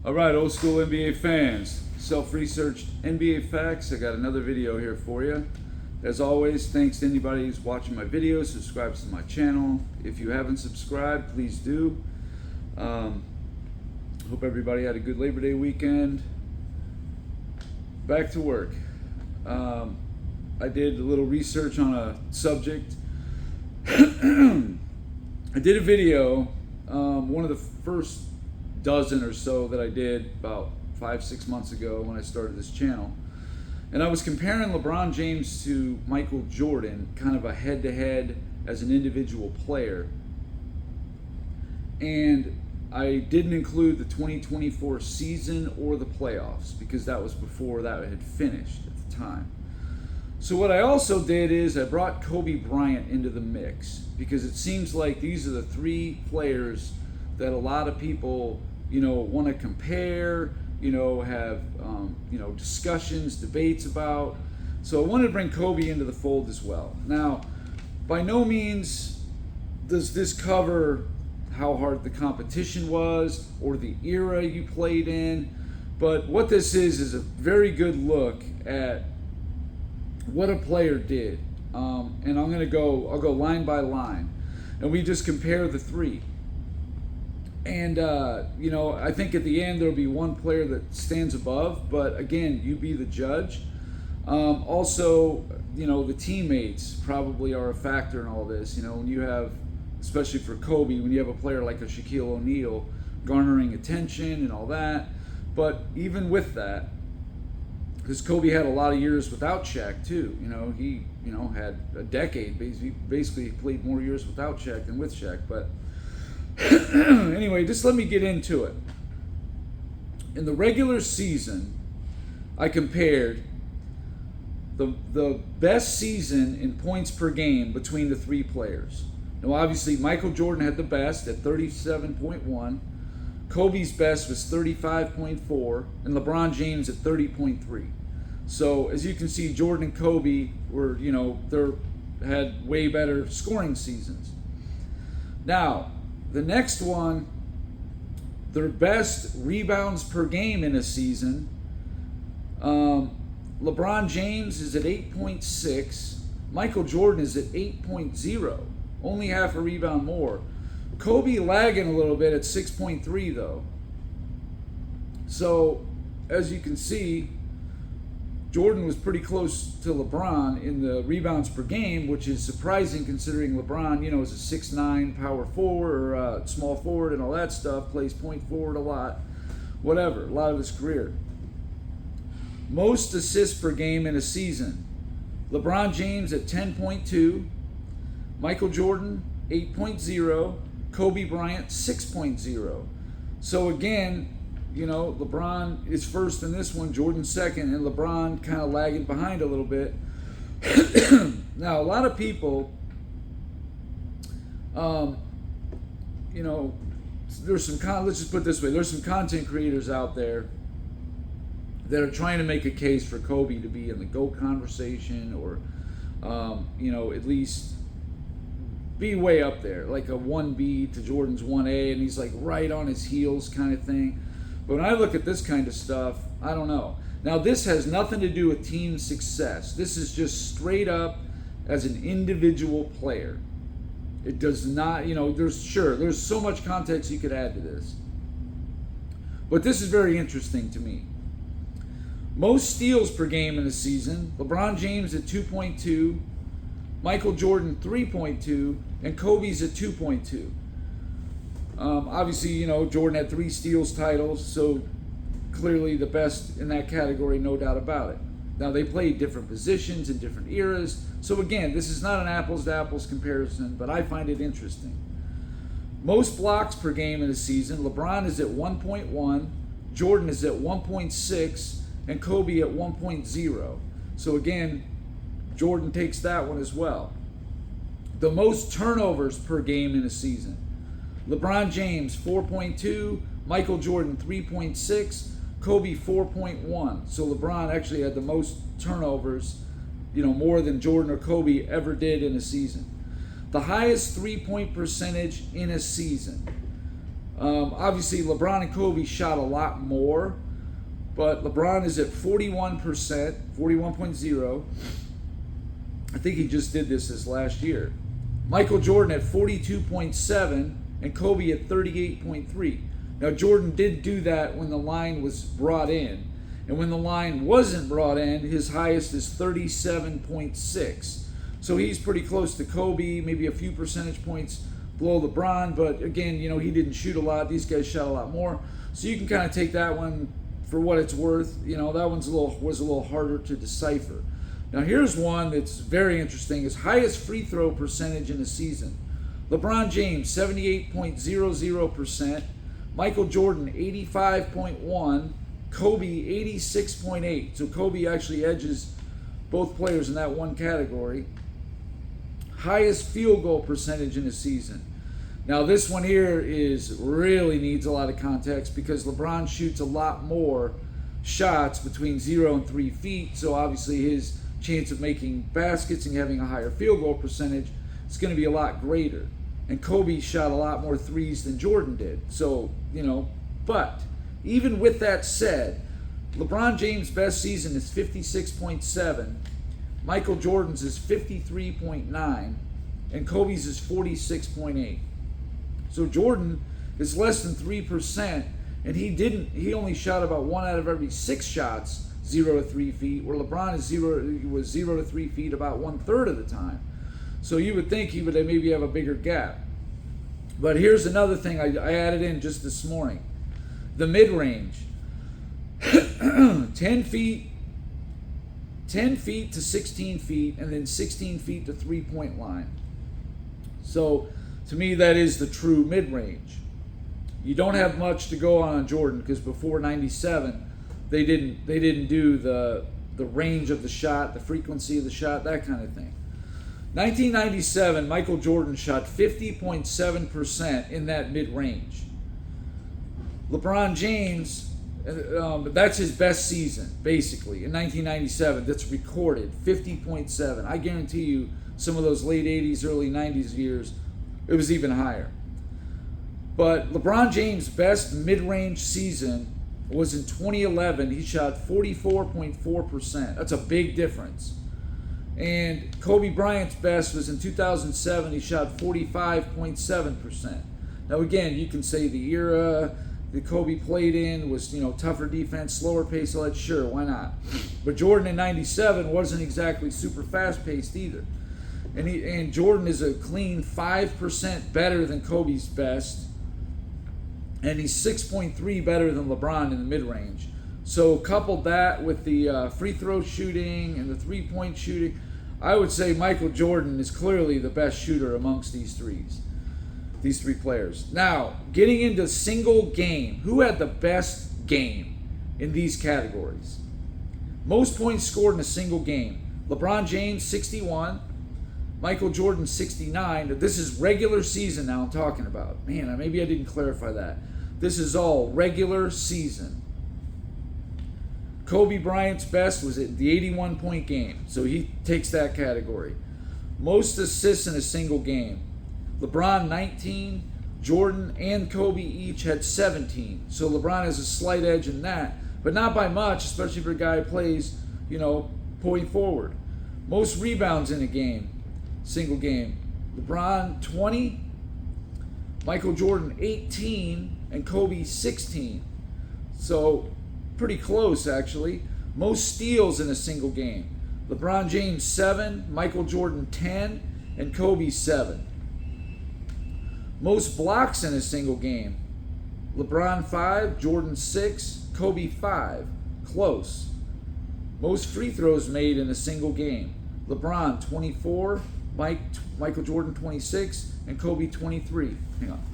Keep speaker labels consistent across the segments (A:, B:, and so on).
A: All right, old school NBA fans, self-researched NBA facts. I got another video here for you. As always, thanks to anybody who's watching my videos, subscribes to my channel. If you haven't subscribed, please do. Hope everybody had a good Labor Day weekend. Back to work. I did a little research on a subject. I did a video, one of the first dozen or so that I did about 5-6 months ago when I started this channel, and I was comparing LeBron James to Michael Jordan, kind of a head-to-head as an individual player. And I didn't include the 2024 season or the playoffs because that was before that had finished at the time. So what I also did is I brought Kobe Bryant into the mix because it seems like these are the three players that a lot of people, want to compare, have, discussions, debates about. So I wanted to bring Kobe into the fold as well. Now, by no means does this cover how hard the competition was or the era you played in, but what this is a very good look at what a player did. And I'll go line by line, and we just compare the three. And, I think at the end there'll be one player that stands above, but again, you be the judge. Also, the teammates probably are a factor in all this. When you have, especially for Kobe, when you have a player like a Shaquille O'Neal garnering attention and all that. But even with that, because Kobe had a lot of years without Shaq too. He, had a decade. Basically played more years without Shaq than with Shaq. But anyway, just let me get into it. In the regular season, I compared the best season in points per game between the three players. Now, obviously, Michael Jordan had the best at 37.1. Kobe's best was 35.4, and LeBron James at 30.3. So, as you can see, Jordan and Kobe were, had way better scoring seasons. Now, the next one, their best rebounds per game in a season, LeBron James is at 8.6. Michael Jordan is at 8.0, only half a rebound more. Kobe lagging a little bit at 6.3 though. So, as you can see, Jordan was pretty close to LeBron in the rebounds per game, which is surprising considering LeBron, is a 6'9" power forward or small forward and all that stuff, plays point forward a lot of his career. Most assists per game in a season, LeBron James at 10.2, Michael Jordan 8.0, Kobe Bryant 6.0. So again, LeBron is first in this one, Jordan second, and LeBron kind of lagging behind a little bit. Now, a lot of people, let's just put it this way, there's some content creators out there that are trying to make a case for Kobe to be in the GOAT conversation or, at least be way up there, like a 1B to Jordan's 1A, and he's like right on his heels kind of thing. But when I look at this kind of stuff, I don't know. Now, this has nothing to do with team success. This is just straight up as an individual player. It does not, there's so much context you could add to this. But this is very interesting to me. Most steals per game in a season, LeBron James at 2.2, Michael Jordan 3.2, and Kobe's at 2.2. Obviously, Jordan had 3 steals titles, so clearly the best in that category, no doubt about it. Now, they played different positions in different eras, so again, this is not an apples-to-apples comparison, but I find it interesting. Most blocks per game in a season, LeBron is at 1.1, Jordan is at 1.6, and Kobe at 1.0. So again, Jordan takes that one as well. The most turnovers per game in a season, LeBron James 4.2, Michael Jordan 3.6, Kobe 4.1. So LeBron actually had the most turnovers, more than Jordan or Kobe ever did in a season. The highest 3-point percentage in a season, Obviously, LeBron and Kobe shot a lot more, but LeBron is at 41%, 41.0. I think he just did this last year. Michael Jordan at 42.7 and Kobe at 38.3. Now, Jordan did do that when the line was brought in. And when the line wasn't brought in, his highest is 37.6. So he's pretty close to Kobe, maybe a few percentage points below LeBron. But again, he didn't shoot a lot. These guys shot a lot more. So you can kind of take that one for what it's worth. That one's was a little harder to decipher. Now here's one that's very interesting. His highest free throw percentage in a season. LeBron James, 78.00%. Michael Jordan, 85.1%. Kobe, 86.8%. So Kobe actually edges both players in that one category. Highest field goal percentage in a season. Now this one here really needs a lot of context because LeBron shoots a lot more shots between 0 and 3 feet. So obviously his chance of making baskets and having a higher field goal percentage is going to be a lot greater. And Kobe shot a lot more threes than Jordan did. So, but even with that said, LeBron James' best season is 56.7. Michael Jordan's is 53.9. And Kobe's is 46.8. So Jordan is less than 3%. And he only shot about 1 out of every 6 shots 0 to 3 feet, where LeBron was 0 to 3 feet about 1/3 of the time. So you would think he would maybe have a bigger gap. But here's another thing I added in just this morning. The mid-range. 10 feet to 16 feet, and then 16 feet to three-point line. So to me, that is the true mid-range. You don't have much to go on Jordan because before 97, they didn't do the range of the shot, the frequency of the shot, that kind of thing. 1997, Michael Jordan shot 50.7% in that mid-range. LeBron James, that's his best season, basically, in 1997, that's recorded, 50.7. I guarantee you some of those late 80s, early 90s years, it was even higher. But LeBron James' best mid-range season was in 2011. He shot 44.4%. That's a big difference. And Kobe Bryant's best was in 2007. He shot 45.7%. Now again, you can say the era that Kobe played in was, tougher defense, slower pace, all that, sure, why not? But Jordan in 97 wasn't exactly super fast-paced either. And Jordan is a clean 5% better than Kobe's best. And he's 6.3 better than LeBron in the mid-range. So coupled that with the free throw shooting and the three-point shooting, I would say Michael Jordan is clearly the best shooter amongst these three players. Now, getting into single game, who had the best game in these categories? Most points scored in a single game. LeBron James, 61. Michael Jordan, 69. This is regular season now I'm talking about. Man, maybe I didn't clarify that. This is all regular season. Kobe Bryant's best was at the 81-point game, so he takes that category. Most assists in a single game. LeBron, 19. Jordan and Kobe each had 17. So LeBron has a slight edge in that, but not by much, especially for a guy who plays, point forward. Most rebounds in a game, single game. LeBron, 20. Michael Jordan, 18. And Kobe, 16. So pretty close, actually. Most steals in a single game. LeBron James, 7. Michael Jordan, 10. And Kobe, 7. Most blocks in a single game. LeBron, 5. Jordan, 6. Kobe, 5. Close. Most free throws made in a single game. LeBron, 24. Michael Jordan, 26. And Kobe, 23. Hang on.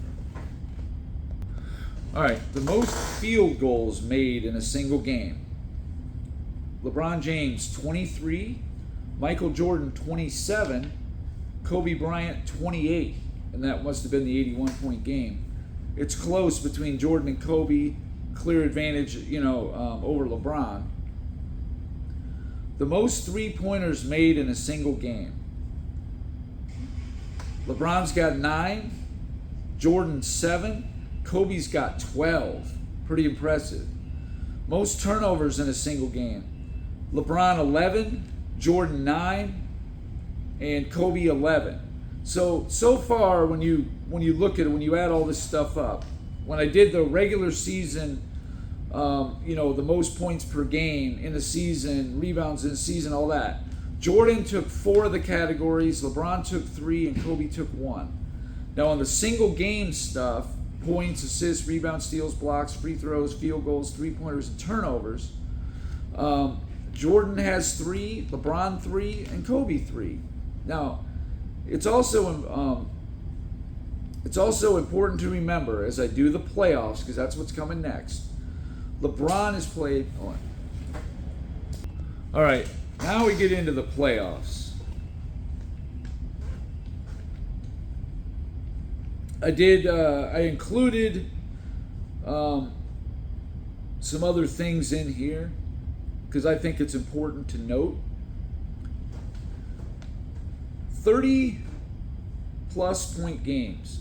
A: All right, the most field goals made in a single game. LeBron James, 23. Michael Jordan, 27. Kobe Bryant, 28. And that must have been the 81-point game. It's close between Jordan and Kobe. Clear advantage, over LeBron. The most three-pointers made in a single game. LeBron's got 9. Jordan, 7. Kobe's got 12. Pretty impressive. Most turnovers in a single game. LeBron 11, Jordan 9, and Kobe 11. So far, when you look at it, when you add all this stuff up, when I did the regular season, the most points per game in the season, rebounds in the season, all that, Jordan took 4 of the categories, LeBron took 3, and Kobe took 1. Now on the single game stuff, points, assists, rebounds, steals, blocks, free throws, field goals, three-pointers, and turnovers, Jordan has 3, LeBron 3, and Kobe 3. Now, it's also important to remember as I do the playoffs, because that's what's coming next. LeBron has played. All right, now we get into the playoffs. I included some other things in here because I think it's important to note. 30-plus point games.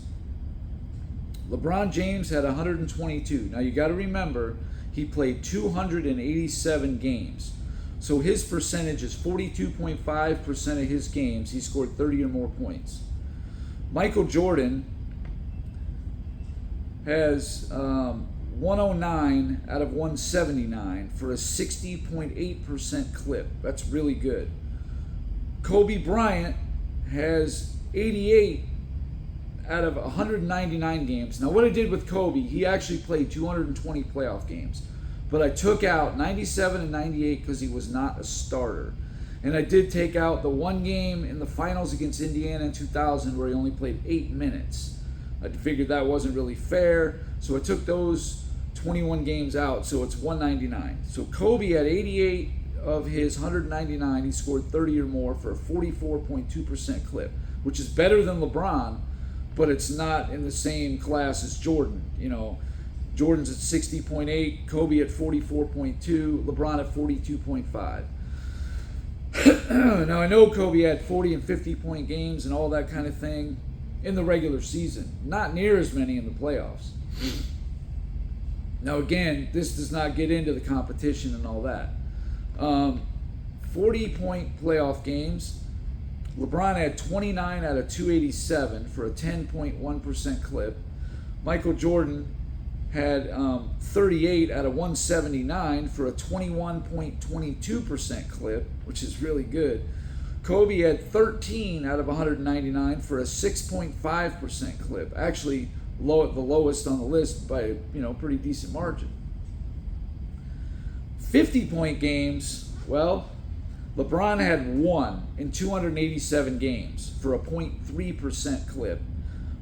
A: LeBron James had 122. Now you got to remember, he played 287 games. So his percentage is 42.5% of his games. He scored 30 or more points. Michael Jordan has 109 out of 179 for a 60.8% clip. That's really good. Kobe Bryant has 88 out of 199 games. Now what I did with Kobe, he actually played 220 playoff games. But I took out 97 and 98 because he was not a starter. And I did take out the one game in the finals against Indiana in 2000 where he only played 8 minutes. I figured that wasn't really fair, so I took those 21 games out, so it's 199. So Kobe had 88 of his 199. He scored 30 or more for a 44.2% clip, which is better than LeBron, but it's not in the same class as Jordan. Jordan's at 60.8, Kobe at 44.2, LeBron at 42.5. Now I know Kobe had 40 and 50-point games and all that kind of thing in the regular season. Not near as many in the playoffs. Now again, this does not get into the competition and all that. 40-point playoff games. LeBron had 29 out of 287 for a 10.1% clip. Michael Jordan had 38 out of 179 for a 21.22% clip, which is really good. Kobe had 13 out of 199 for a 6.5% clip. Actually, the lowest on the list by a pretty decent margin. 50-point games, well, LeBron had 1 in 287 games for a 0.3% clip.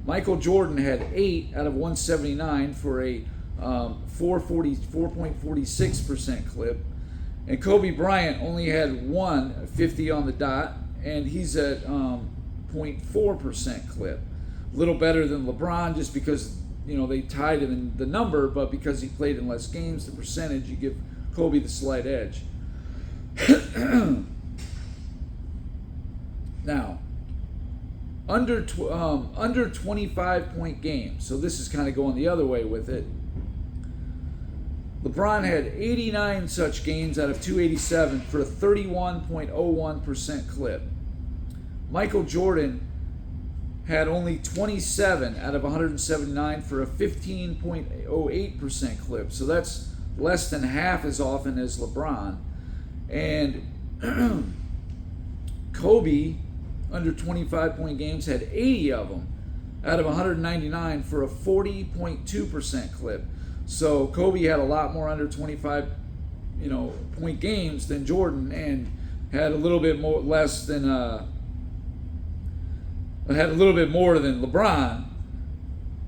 A: Michael Jordan had 8 out of 179 for a 4.46% clip. And Kobe Bryant only had 1 50 on the dot, and he's at 0.4% clip. A little better than LeBron just because, they tied him in the number, but because he played in less games, the percentage, you give Kobe the slight edge. Now, under 25-point games, so this is kind of going the other way with it. LeBron had 89 such games out of 287 for a 31.01% clip. Michael Jordan had only 27 out of 179 for a 15.08% clip. So that's less than half as often as LeBron. And Kobe, under 25-point games, had 80 of them out of 199 for a 40.2% clip. So Kobe had a lot more under 25, point games than Jordan, and had a little bit more than LeBron.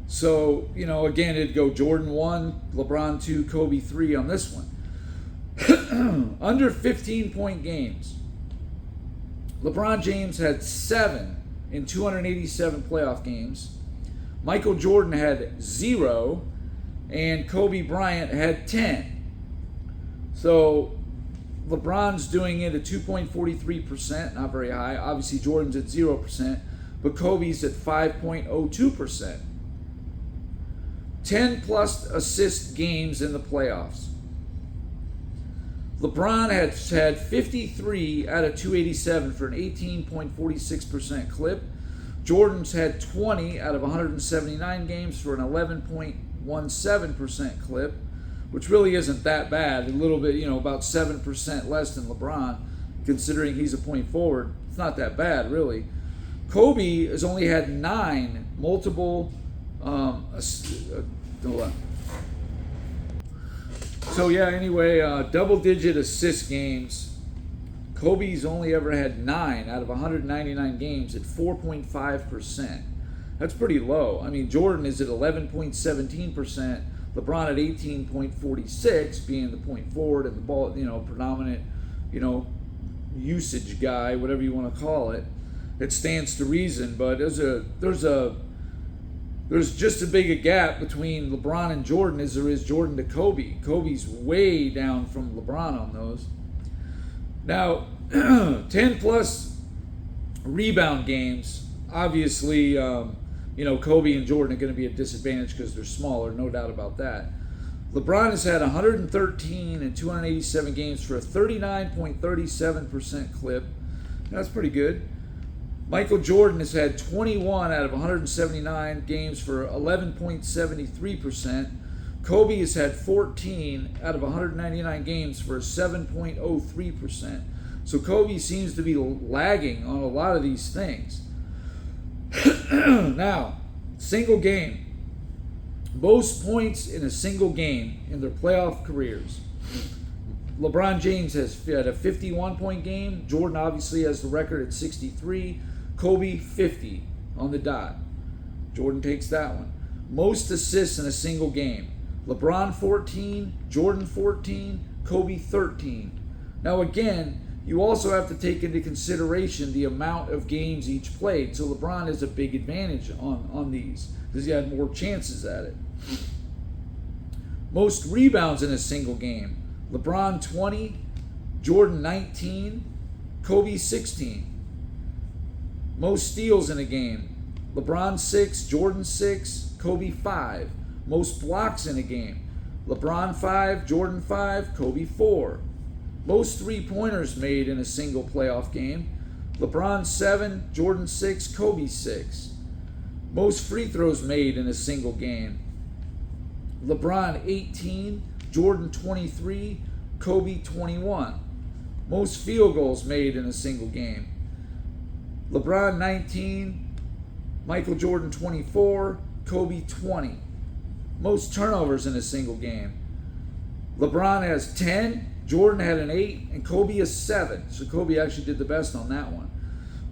A: So again, it'd go Jordan 1, LeBron 2, Kobe 3 on this one. Under 15-point games, LeBron James had 7 in 287 playoff games. Michael Jordan had 0. And Kobe Bryant had 10. So LeBron's doing it at 2.43%, not very high. Obviously Jordan's at 0%, but Kobe's at 5.02%. 10 plus assist games in the playoffs. LeBron had 53 out of 287 for an 18.46% clip. Jordan's had 20 out of 179 games for an 11.17% clip, which really isn't that bad. A little bit, about 7% less than LeBron, considering he's a point forward. It's not that bad, really. Kobe has only had 9 multiple double-digit assist games. Kobe's only ever had 9 out of 199 games at 4.5%. That's pretty low. I mean, Jordan is at 11.17%. LeBron at 18.46, being the point forward and the ball, predominant, usage guy, whatever you want to call it. It stands to reason, but there's just as big a gap between LeBron and Jordan as there is Jordan to Kobe. Kobe's way down from LeBron on those. Now, 10 plus rebound games, obviously, Kobe and Jordan are going to be at disadvantage because they're smaller, no doubt about that. LeBron has had 113 and 287 games for a 39.37% clip. That's pretty good. Michael Jordan has had 21 out of 179 games for 11.73%. Kobe has had 14 out of 199 games for 7.03%. So Kobe seems to be lagging on a lot of these things. Now, single game. Most points in a single game in their playoff careers. LeBron James has had a 51-point game. Jordan obviously has the record at 63. Kobe, 50 on the dot. Jordan takes that one. Most assists in a single game. LeBron 14, Jordan 14, Kobe 13. Now again, you also have to take into consideration the amount of games each played. So LeBron has a big advantage on these because he had more chances at it. Most rebounds in a single game. LeBron 20, Jordan 19, Kobe 16. Most steals in a game. LeBron 6, Jordan 6, Kobe 5. Most blocks in a game. LeBron 5, Jordan 5, Kobe 4. Most three-pointers made in a single playoff game. LeBron 7, Jordan 6, Kobe 6. Most free throws made in a single game. LeBron 18, Jordan 23, Kobe 21. Most field goals made in a single game. LeBron 19, Michael Jordan 24, Kobe 20. Most turnovers in a single game. LeBron has 10, Jordan had an 8, and Kobe has 7. So Kobe actually did the best on that one.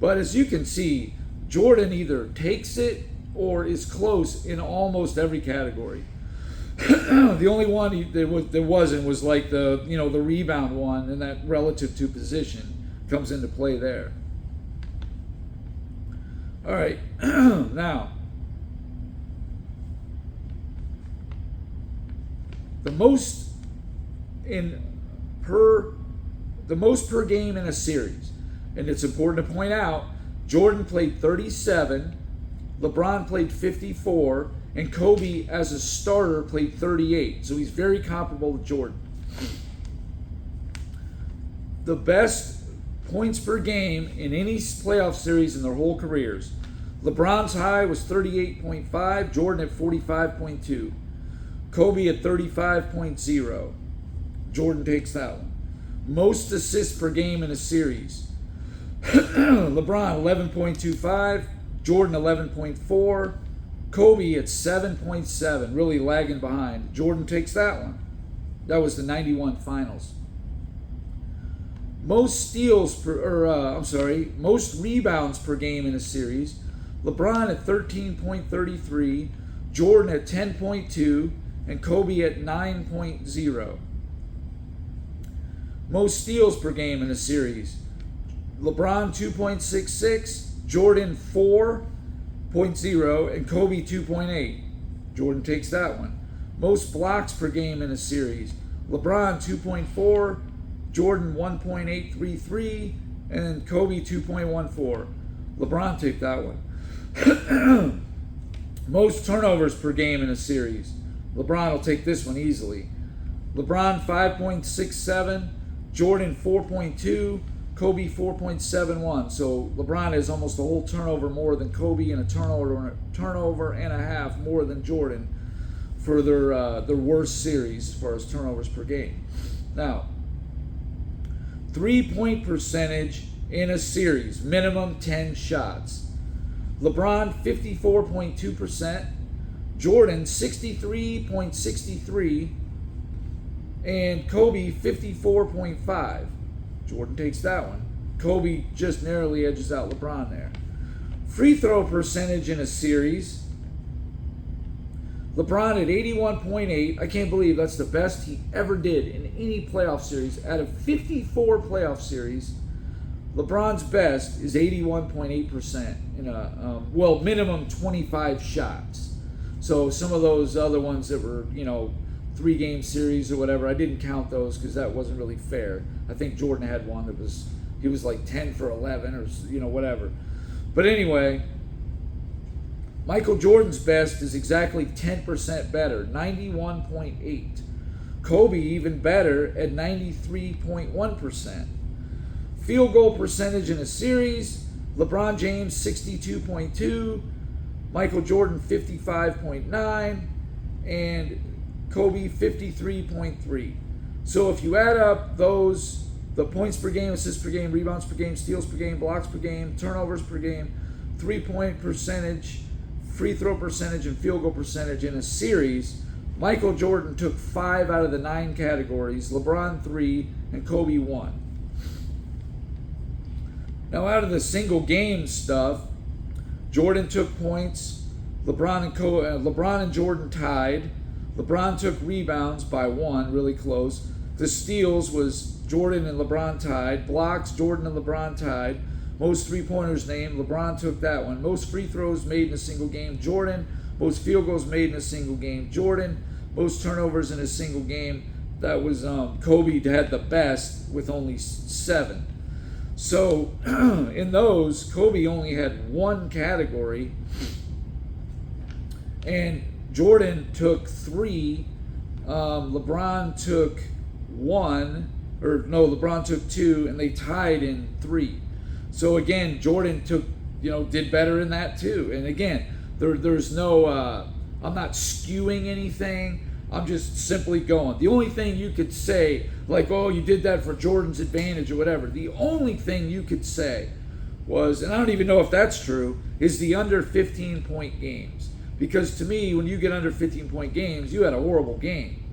A: But as you can see, Jordan either takes it or is close in almost every category. The only one that wasn't was like the rebound one, and that relative to position comes into play there. All right, now the most per game in a series, and it's important to point out, Jordan played 37, LeBron played 54, and Kobe as a starter played 38. So he's very comparable to Jordan. The best points per game in any playoff series in their whole careers. LeBron's high was 38.5, Jordan at 45.2. Kobe at 35.0. Jordan takes that one. Most assists per game in a series. LeBron 11.25, Jordan 11.4, Kobe at 7.7, really lagging behind. Jordan takes that one. That was the 91 finals. Most rebounds per game in a series. LeBron at 13.33, Jordan at 10.2, and Kobe at 9.0. Most steals per game in a series. LeBron 2.66, Jordan 4.0, and Kobe 2.8. Jordan takes that one. Most blocks per game in a series. LeBron 2.4, Jordan 1.833, and Kobe 2.14. LeBron took that one. Most turnovers per game in a series. LeBron will take this one easily. LeBron 5.67, Jordan 4.2, Kobe 4.71. So LeBron has almost a whole turnover more than Kobe and a turnover and a half more than Jordan for their worst series as far as turnovers per game. Now, 3-point percentage in a series, minimum 10 shots. LeBron 54.2%, Jordan 63.63%, and Kobe 54.5%. Jordan takes that one. Kobe just narrowly edges out LeBron there. Free throw percentage in a series. LeBron at 81.8%. I can't believe that's the best he ever did in any playoff series. Out of 54 playoff series, LeBron's best is 81.8% in a, minimum 25 shots. So some of those other ones that were, 3-game series or whatever, I didn't count those because that wasn't really fair. I think Jordan had one that he was like 10 for 11 or, whatever. But anyway, Michael Jordan's best is exactly 10% better, 91.8. Kobe even better at 93.1%. Field goal percentage in a series, LeBron James 62.2, Michael Jordan 55.9, and Kobe 53.3. So if you add up those, the points per game, assists per game, rebounds per game, steals per game, blocks per game, turnovers per game, 3-point percentage, free throw percentage, and field goal percentage in a series, Michael Jordan took 5 out of the 9 categories, LeBron 3, and Kobe 1. Now out of the single game stuff, Jordan took points, LeBron and Jordan tied. LeBron took rebounds by 1, really close. The steals was Jordan and LeBron tied. Blocks, Jordan and LeBron tied. Most three-pointers named, LeBron took that one. Most free throws made in a single game, Jordan. Most field goals made in a single game, Jordan. Most turnovers in a single game, that was Kobe had the best with only 7. So in those, Kobe only had 1 category, and Jordan took 3, LeBron took 1, LeBron took 2, and they tied in 3. So again, Jordan did better in that too. And again, there's no, I'm not skewing anything. I'm just simply going. The only thing you could say, like, oh, you did that for Jordan's advantage or whatever. The only thing you could say was, and I don't even know if that's true, is the under 15-point games. Because to me, when you get under 15-point games, you had a horrible game.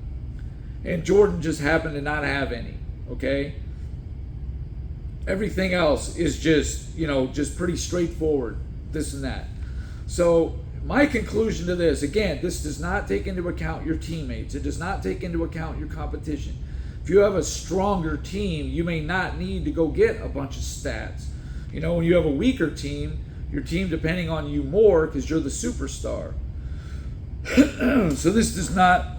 A: And Jordan just happened to not have any, okay? Everything else is just pretty straightforward, this and that. So my conclusion to this, again, this does not take into account your teammates. It does not take into account your competition. If you have a stronger team, you may not need to go get a bunch of stats. When you have a weaker team, your team depending on you more because you're the superstar. So this does not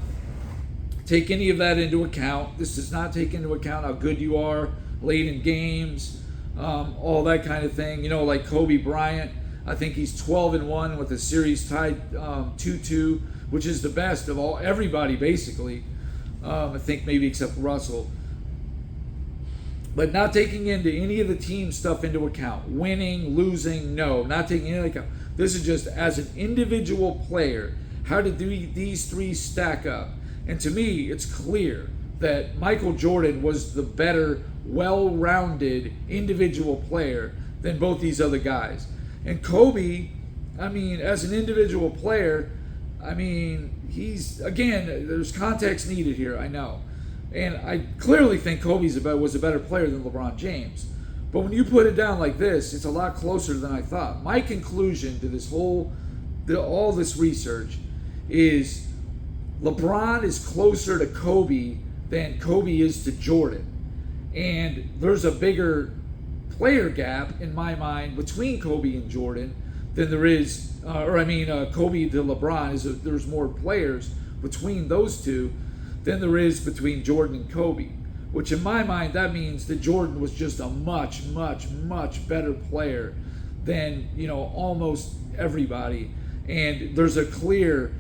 A: take any of that into account. This does not take into account how good you are late in games, all that kind of thing. Like Kobe Bryant, I think he's 12-1 with the series tied 2-2, which is the best of everybody basically. I think maybe except Russell. But not taking into any of the team stuff into account. Winning, losing, no. Not taking any account. This is just as an individual player, how did these 3 stack up? And to me, it's clear that Michael Jordan was the better, well-rounded individual player than both these other guys. And Kobe, as an individual player, he's, again, there's context needed here, I know. And I clearly think Kobe was a better player than LeBron James. But when you put it down like this, it's a lot closer than I thought. My conclusion to this all this research is LeBron is closer to Kobe than Kobe is to Jordan. And there's a bigger player gap in my mind between Kobe and Jordan than there is, Kobe to LeBron. There's more players between those two than there is between Jordan and Kobe, which in my mind, that means that Jordan was just a much, much, much better player than, almost everybody. And there's a clear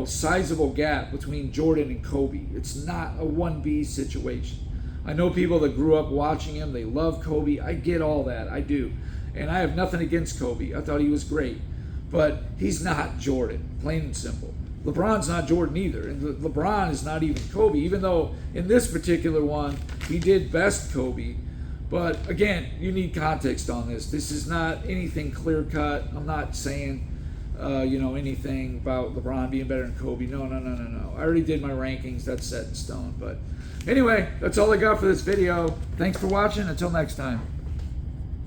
A: sizable gap between Jordan and Kobe. It's not a 1B situation. I know people that grew up watching him, they love Kobe. I get all that, I do. And I have nothing against Kobe. I thought he was great. But he's not Jordan, plain and simple. LeBron's not Jordan either. And LeBron is not even Kobe, even though in this particular one, he did best Kobe. But again, you need context on this. This is not anything clear cut. I'm not saying, anything about LeBron being better than Kobe. No. I already did my rankings. That's set in stone. But anyway, that's all I got for this video. Thanks for watching. Until next time.